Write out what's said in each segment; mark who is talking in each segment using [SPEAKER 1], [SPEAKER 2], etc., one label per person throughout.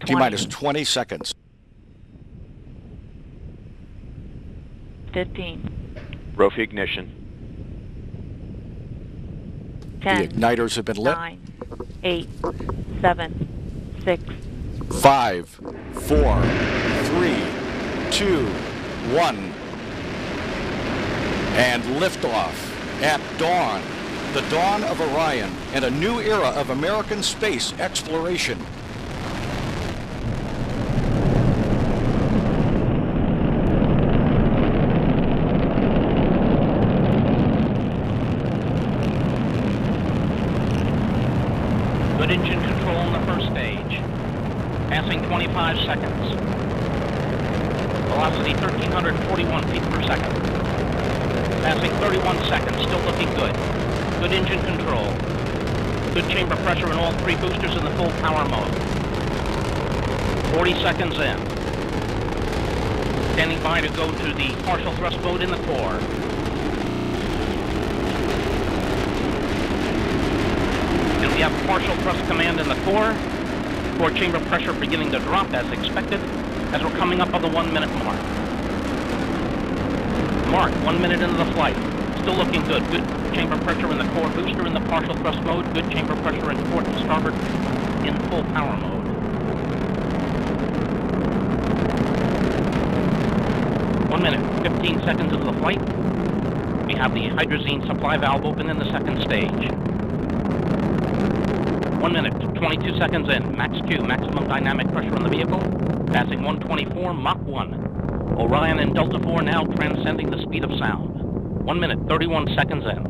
[SPEAKER 1] T-minus 20 seconds.
[SPEAKER 2] 15.
[SPEAKER 3] Rofi ignition.
[SPEAKER 2] 10.
[SPEAKER 1] The igniters have been lit.
[SPEAKER 2] 9, 8, 7, 6.
[SPEAKER 1] 5, 4, 3, 2, 1. And liftoff at dawn. The dawn of Orion and a new era of American space exploration.
[SPEAKER 4] Good engine control in the first stage. Passing 25 seconds. Velocity 1,341 feet per second. Passing 31 seconds, still looking good. Good engine control. Good chamber pressure in all 3 boosters in the full power mode. 40 seconds in. Standing by to go to the partial thrust mode in the core. And we have partial thrust command in the core. Core chamber pressure beginning to drop as expected as we're coming up on the 1 minute mark. Mark, 1 minute into the flight. Still looking good. Good chamber pressure in the core booster in the partial thrust mode. Good chamber pressure in port and starboard in full power mode. One minute, 15 seconds into the flight. We have the hydrazine supply valve open in the second stage. 1 minute, 22 seconds in. Max Q, maximum dynamic pressure in the vehicle. Passing 124, Mach 1. Orion and Delta IV now transcending the speed of sound. 1 minute, 31 seconds in.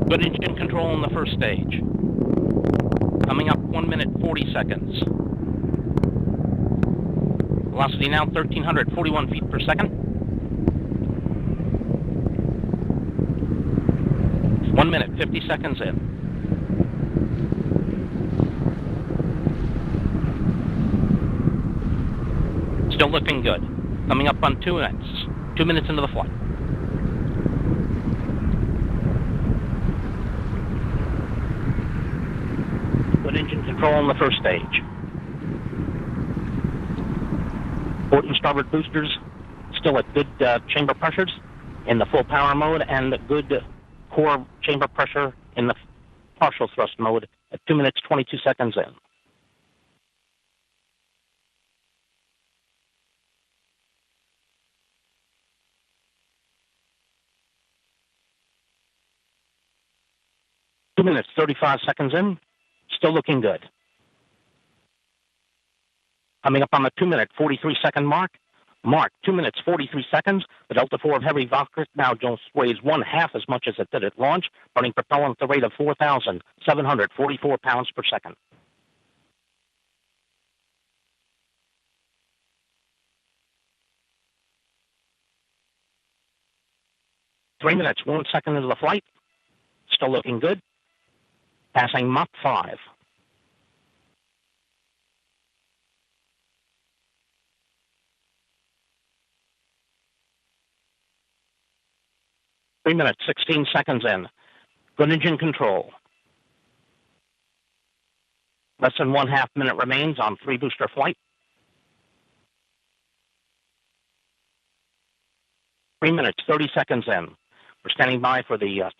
[SPEAKER 4] Good engine control in the first stage. Coming up 1 minute, 40 seconds. Velocity now 1,341 feet per second. 1 minute, 50 seconds in. Still looking good. Coming up on 2 minutes. 2 minutes into the flight. Good engine control in the first stage. Port and starboard boosters still at good chamber pressures in the full power mode and good core chamber pressure in the partial thrust mode at 2 minutes, 22 seconds in. Two minutes, 35 seconds in, still looking good. Coming up on the 2 minute, 43 second mark. Mark, 2 minutes, 43 seconds. The Delta IV of heavy Valkyrie now just weighs 1/2 as much as it did at launch, burning propellant at the rate of 4,744 pounds per second. Three minutes, 1 second into the flight. Still looking good. Passing Mach 5. Three minutes, 16 seconds in. Good engine control. Less than 1/2 minute remains on 3 booster flight. 3 minutes, 30 seconds in. We're standing by for the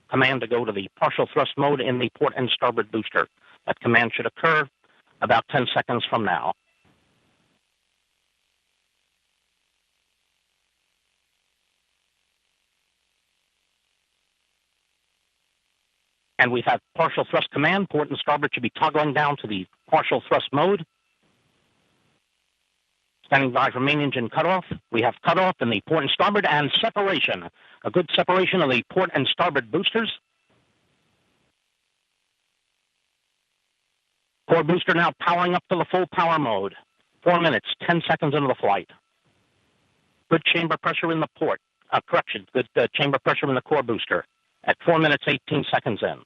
[SPEAKER 4] command to go to the partial thrust mode in the port and starboard booster. That command should occur about 10 seconds from now. And we've had partial thrust command. Port and starboard should be toggling down to the partial thrust mode. Standing by for main engine cutoff. We have cutoff in the port and starboard and separation. A good separation of the port and starboard boosters. Core booster now powering up to the full power mode. 4 minutes, 10 seconds into the flight. Good chamber pressure in the port. Good chamber pressure in the core booster at 4 minutes, 18 seconds in.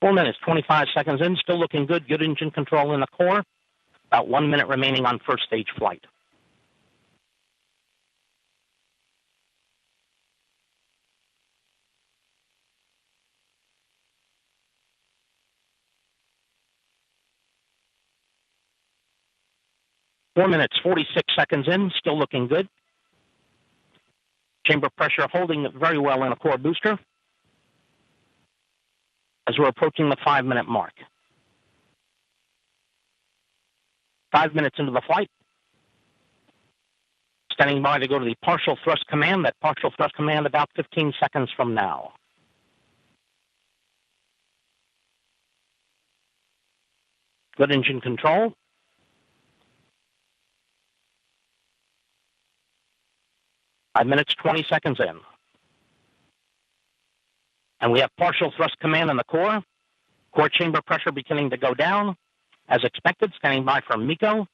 [SPEAKER 4] Four minutes, 25 seconds in, still looking good. Good engine control in the core. About 1 minute remaining on first stage flight. 4 minutes, 46 seconds in, still looking good. Chamber pressure holding very well in a core booster as we're approaching the 5-minute mark. 5 minutes into the flight. Standing by to go to the partial thrust command. That partial thrust command about 15 seconds from now. Good engine control. Five minutes, 20 seconds in. And we have partial thrust command in the core. Core chamber pressure beginning to go down. As expected, standing by for MECO.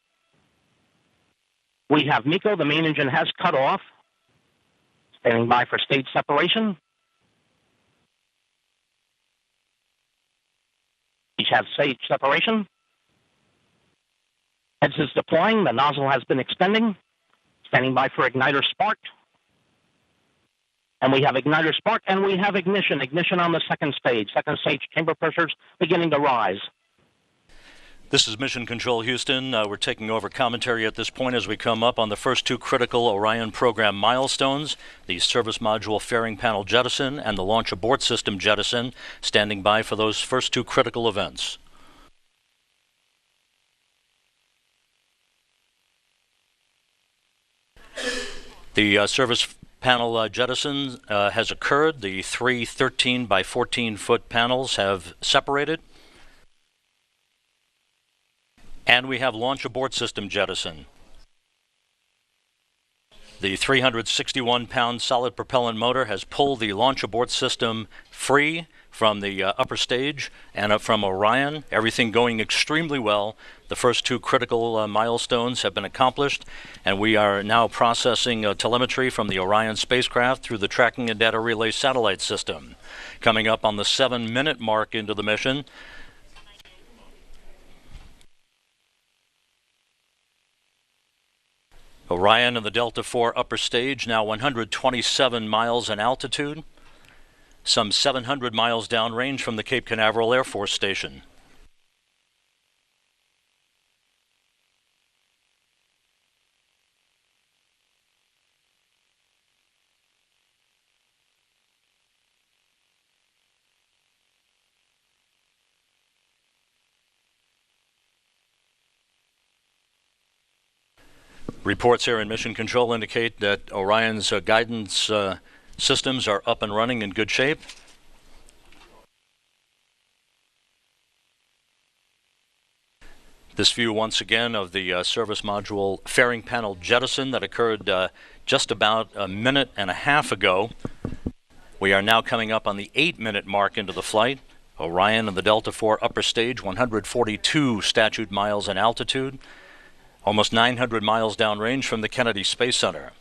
[SPEAKER 4] We have MECO. The main engine has cut off. Standing by for stage separation. Each have stage separation. Heads is deploying. The nozzle has been extending. Standing by for igniter spark. And we have igniter spark, and we have ignition. Ignition on the second stage. Second stage chamber pressures beginning to rise.
[SPEAKER 1] This is Mission Control Houston. We're taking over commentary at this point as we come up on the first two critical Orion program milestones, the service module fairing panel jettison and the launch abort system jettison, standing by for those first two critical events. The service panel jettison has occurred. The three 13 by 14 foot panels have separated. And we have launch abort system jettison. The 361-pound solid propellant motor has pulled the launch abort system free from the upper stage and from Orion. Everything going extremely well. The first two critical milestones have been accomplished, and we are now processing telemetry from the Orion spacecraft through the tracking and data relay satellite system. Coming up on the 7-minute mark into the mission, Orion and the Delta IV upper stage, now 127 miles in altitude, some 700 miles downrange from the Cape Canaveral Air Force Station. Reports here in Mission Control indicate that Orion's guidance systems are up and running in good shape. This view once again of the service module fairing panel jettison that occurred just about a minute and a half ago. We are now coming up on the 8-minute mark into the flight. Orion and the Delta IV upper stage, 142 statute miles in altitude, almost 900 miles downrange from the Kennedy Space Center.